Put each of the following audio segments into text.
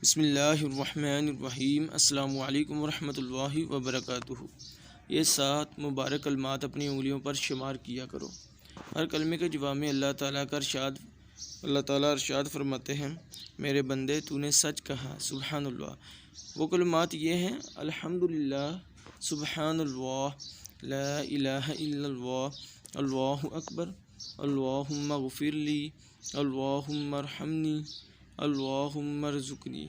بسم اللہ الرحمن الرحیم۔ السلام علیکم ورحمۃ اللہ وبرکاتہ۔ یہ 7 مبارک کلمات اپنی انگلیوں پر شمار کیا کرو۔ ہر کلمے کے جواب میں اللہ تعالیٰ ارشاد فرماتے ہیں، میرے بندے تو نے سچ کہا، سبحان اللہ۔ وہ کلمات یہ ہیں: الحمدللہ، سبحان اللہ، لا الہ الا اللہ، اللہ اکبر، اللہم اغفر لی، اللہم ارحمنی، اللہم ارزقنی۔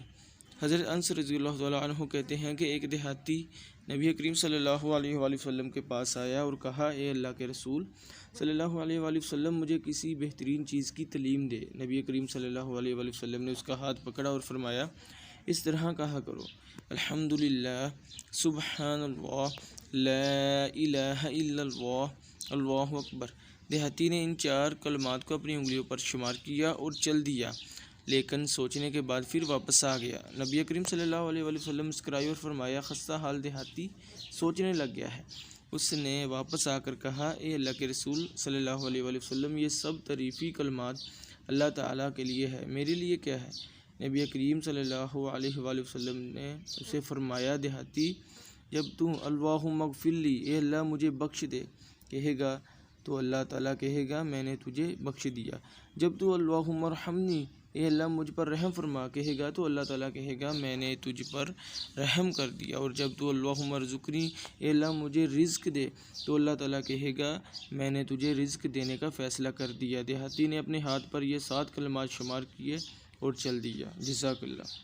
حضرت انس رضی اللہ تعالیٰ عنہ کہتے ہیں کہ ایک دیہاتی نبی کریم صلی اللہ علیہ وآلہ وسلم کے پاس آیا اور کہا، اے اللہ کے رسول صلی اللہ علیہ وآلہ وسلم، مجھے کسی بہترین چیز کی تعلیم دے۔ نبی کریم صلی اللہ علیہ وآلہ وسلم نے اس کا ہاتھ پکڑا اور فرمایا، اس طرح کہا کرو: الحمدللہ، سبحان اللہ، لا الہ الا اللہ، اللہ اکبر۔ دیہاتی نے ان 4 کلمات کو اپنی انگلیوں پر شمار کیا اور چل دیا، لیکن سوچنے کے بعد پھر واپس آ گیا۔ نبی کریم صلی اللہ علیہ وآلہ وسلم مسکرائے اور فرمایا، خستہ حال دیہاتی سوچنے لگ گیا ہے۔ اس نے واپس آ کر کہا، اے اللہ کے رسول صلی اللہ علیہ وآلہ وسلم، یہ سب تعریفی کلمات اللہ تعالیٰ کے لیے ہے، میرے لیے کیا ہے؟ نبی کریم صلی اللہ علیہ وآلہ وسلم نے اسے فرمایا، دیہاتی، جب تو اللہم اغفر لی، اے اللہ مجھے بخش دے کہے گا تو اللہ تعالیٰ کہے گا، میں نے تجھے بخش دیا۔ جب تو اللہم ارحمنی، اے اللہ مجھ پر رحم فرما کہے گا تو اللہ تعالیٰ کہے گا، میں نے تجھ پر رحم کر دیا۔ اور جب تو اللہم ارزقنی، اے اللہ مجھے رزق دے تو اللہ تعالیٰ کہے گا، میں نے تجھے رزق دینے کا فیصلہ کر دیا۔ دیہاتی نے اپنے ہاتھ پر یہ 7 کلمات شمار کیے اور چل دیا۔ جزاک اللہ۔